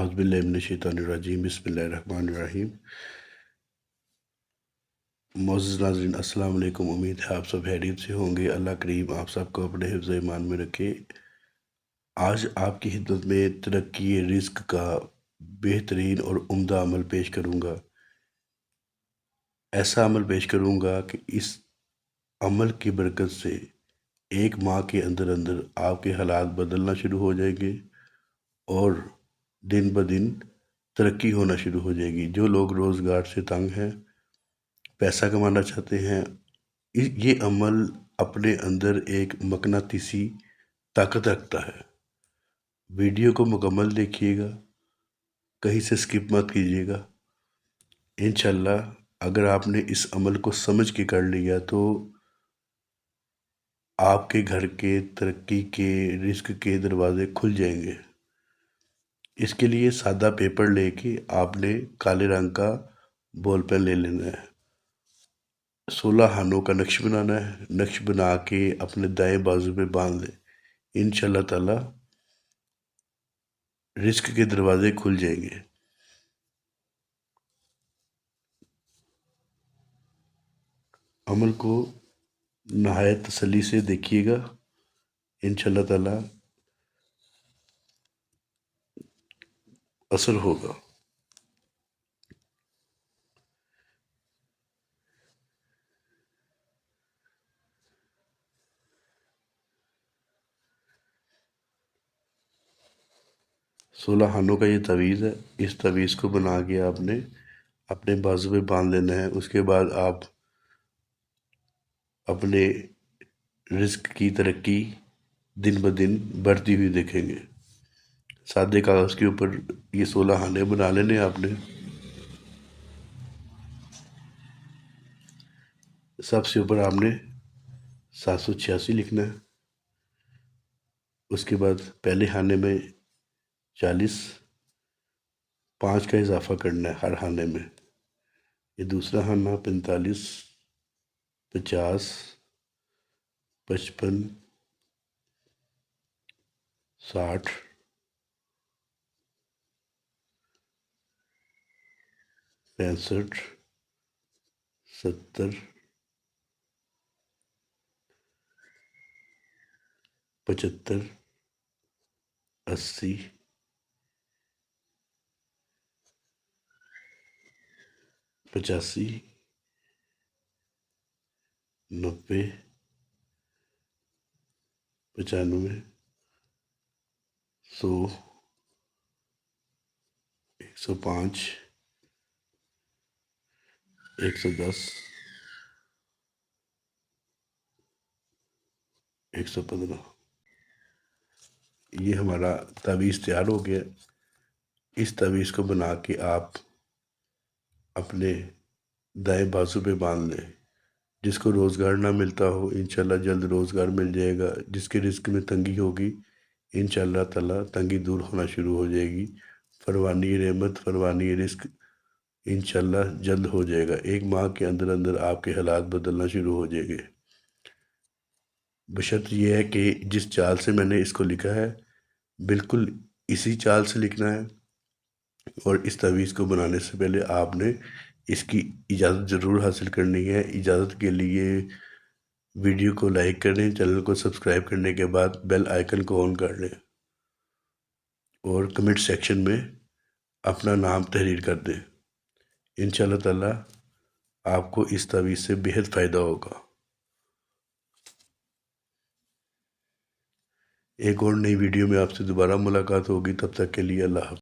اعوذ باللہ من الشیطان الرجیم بسم اللہ الرحمن الرحیم۔ معزز ناظرین السلام علیکم، امید ہے آپ سب خیریت سے ہوں گے۔ اللہ کریم آپ سب کو اپنے حفظ ایمان میں رکھے۔ آج آپ کی خدمت میں ترقی رزق کا بہترین اور عمدہ عمل پیش کروں گا۔ ایسا عمل پیش کروں گا کہ اس عمل کی برکت سے ایک ماہ کے اندر اندر آپ کے حالات بدلنا شروع ہو جائیں گے اور دن بدن ترقی ہونا شروع ہو جائے گی۔ جو لوگ روزگار سے تنگ ہیں، پیسہ کمانا چاہتے ہیں، یہ عمل اپنے اندر ایک مقناطیسی طاقت رکھتا ہے۔ ویڈیو کو مکمل دیکھیے گا، کہیں سے سکپ مت کیجیے گا۔ انشاءاللہ اگر آپ نے اس عمل کو سمجھ کے کر لیا تو آپ کے گھر کے ترقی کے رزق کے دروازے کھل جائیں گے۔ اس کے لیے سادہ پیپر لے کے آپ نے کالے رنگ کا بال پین لے لینا ہے۔ 16 ہانوں کا نقش بنانا ہے۔ نقش بنا کے اپنے دائیں بازو پہ باندھ لیں۔ انشاءاللہ تعالی رزق کے دروازے کھل جائیں گے۔ عمل کو نہایت تسلی سے دیکھیے گا، انشاءاللہ تعالی اثر ہوگا۔ سولہ ہانوں کا یہ تعویذ ہے۔ اس تعویذ کو بنا کے آپ نے اپنے بازو پہ باندھ لینا ہے۔ اس کے بعد آپ اپنے رزق کی ترقی دن بدن بڑھتی ہوئی دیکھیں گے۔ سادے کاغذ کے اوپر یہ 16 ہانے بنا لینے آپ نے۔ سب سے اوپر آپ نے 786 لکھنا ہے۔ اس کے بعد پہلے ہانے میں 40، 5 کا اضافہ کرنا ہے ہر ہانے میں۔ یہ دوسرا ہانہ 45، 50، 55، 60، 65، 70، 75، 80، 85، 90، 95، 100، 105، 110، 115۔ یہ ہمارا تعویذ تیار ہو گیا۔ اس تعویذ کو بنا کے آپ اپنے دائیں بازو پہ باندھ لیں۔ جس کو روزگار نہ ملتا ہو انشاءاللہ جلد روزگار مل جائے گا۔ جس کے رزق میں تنگی ہوگی انشاءاللہ تعالی تنگی دور ہونا شروع ہو جائے گی۔ فروانی رحمت، فروانی رزق انشاءاللہ جلد ہو جائے گا۔ ایک ماہ کے اندر اندر آپ کے حالات بدلنا شروع ہو جائیں گے۔ بشرط یہ ہے کہ جس چال سے میں نے اس کو لکھا ہے بالکل اسی چال سے لکھنا ہے۔ اور اس تعویذ کو بنانے سے پہلے آپ نے اس کی اجازت ضرور حاصل کرنی ہے۔ اجازت کے لیے ویڈیو کو لائک کر دیں، چینل کو سبسکرائب کرنے کے بعد بیل آئیکن کو آن کر لیں اور کمنٹ سیکشن میں اپنا نام تحریر کر دیں۔ انشاءاللہ تعالی آپ کو اس تعویذ سے بہت فائدہ ہوگا۔ ایک اور نئی ویڈیو میں آپ سے دوبارہ ملاقات ہوگی، تب تک کے لیے اللہ حافظ۔